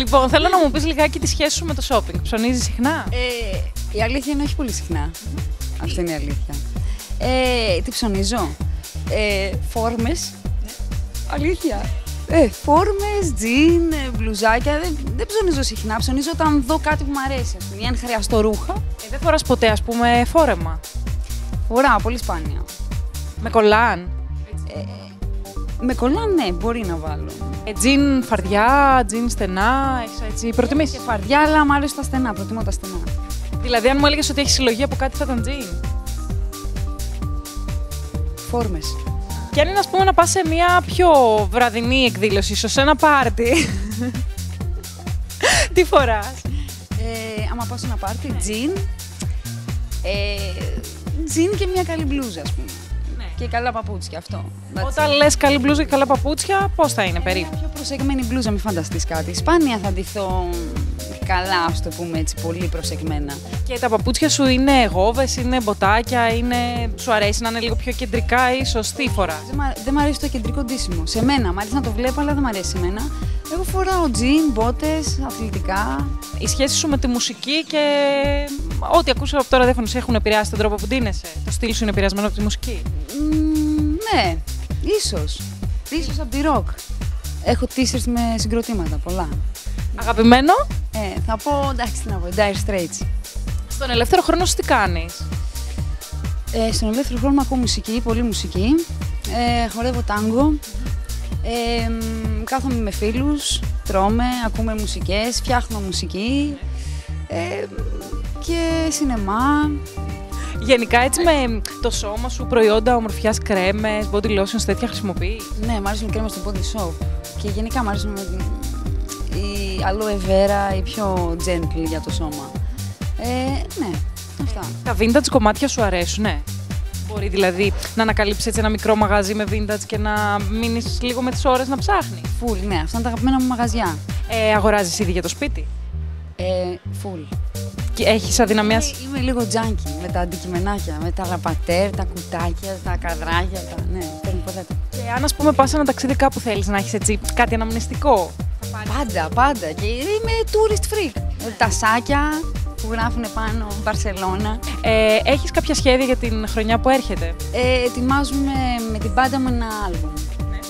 Λοιπόν, θέλω να μου πεις λιγάκι τη σχέση σου με το shopping. Ψωνίζεις συχνά? Η αλήθεια είναι όχι πολύ συχνά. Αυτή είναι η αλήθεια. Τι ψωνίζω? Φόρμες. Αλήθεια. Φόρμες, τζιν, μπλουζάκια. Δεν ψωνίζω συχνά. Ψωνίζω όταν δω κάτι που μου αρέσει. Ή αν χρειαστώ ρούχα. Δεν φοράς ποτέ, ας πούμε, φόρεμα? Φοράω πολύ σπάνια. Με κολλάν? Με κολλάν, ναι, μπορεί να βάλω. Τζιν φαρδιά, τζιν στενά, έχεις έτσι προτιμήσεις? Και φαρδιά, αλλά μου αρέσουν τα στενά. Προτιμώ τα στενά. Δηλαδή, αν μου έλεγες ότι έχεις συλλογή από κάτι, θα ήταν τζιν? Φόρμες. Και αν είναι, ας πούμε, να πας σε μια πιο βραδινή εκδήλωση, ίσως σε ένα πάρτι, τι φοράς? Άμα πάω σε ένα πάρτι, τζιν. Τζιν και μια καλή μπλούζα, ας πούμε. Ναι. Και καλά παπούτσια, αυτό. Όταν λες καλή μπλούζα και καλά παπούτσια, πώς θα είναι περίπου? Μια πιο προσεγμένη μπλούζα, μην φανταστείς κάτι. Σπάνια θα ντυθώ καλά, ας το πούμε έτσι, πολύ προσεγμένα. Και τα παπούτσια σου είναι γόβες, είναι μποτάκια, σου αρέσει να είναι λίγο πιο κεντρικά, ίσως τι φοράς? Δεν μ' αρέσει το κεντρικό ντύσιμο. Σε μένα, μ' αρέσει να το βλέπω, αλλά δεν μ' αρέσει σε μένα. Εγώ φοράω τζιν, μπότες, αθλητικά. Η σχέση σου με τη μουσική και ό,τι ακούσα από το ραδιόφωνο σε έχουν επηρεάσει τον τρόπο που ντύνεσαι? Το στυλ σου είναι επηρεασμένο από τη μουσική? Ναι, ίσως. Ίσως από τη ροκ. Έχω t-shirts με συγκροτήματα, πολλά. Αγαπημένο? Θα πω, εντάξει, τι να πω, Dire Straits. Στον ελεύθερο χρόνο σου τι κάνεις? Στον ελεύθερο χρόνο ακούω μουσική, πολύ μουσική. Χορεύω τάγκο. Κάθομαι με φίλους, τρώμε, ακούμε μουσικές, φτιάχνω μουσική. Και σινεμά. Γενικά έτσι με το σώμα σου, προϊόντα ομορφιάς, κρέμες, body lotions, τέτοια χρησιμοποιείς? Ναι, μου αρέσουν οι κρέμες στο body shop. Και γενικά μου αρέσουν η aloe vera, η πιο gentle για το σώμα. Ναι, αυτά. Τα vintage κομμάτια σου αρέσουν, ναι? Μπορεί δηλαδή να ανακαλύψεις έτσι ένα μικρό μαγαζί με vintage και να μείνεις λίγο με τις ώρες να ψάχνεις? Full, ναι, αυτά είναι τα αγαπημένα μου μαγαζιά. Αγοράζεις ήδη για το σπίτι? Full. Και έχεις αδυναμία? Είμαι λίγο junkie με τα αντικειμενάκια, με τα λαπατέρ, τα κουτάκια, τα καδράκια, ναι, παίρνω πολλά. Και αν, ας πούμε, πας σε ένα ταξίδι κάπου, θέλεις να έχεις έτσι κάτι αναμνηστικό? Πάντα. Και είμαι tourist freak. Τα σάκια που γράφουν πάνω Μπαρσελόνα. Έχεις κάποια σχέδια για την χρονιά που έρχεται? Ετοιμάζουμε με την μπάντα μου ένα άλμπουμ.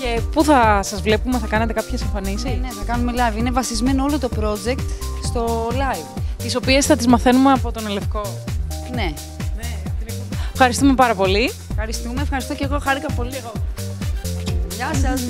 Και πού θα σας βλέπουμε, θα κάνετε κάποιες εμφανίσεις? Ναι, θα κάνουμε live. Είναι βασισμένο όλο το project στο live. Τις οποίες θα τις μαθαίνουμε από τον Ελευκό. Ναι. Ευχαριστούμε πάρα πολύ. Ευχαριστώ και εγώ, χάρηκα πολύ. Γεια σας.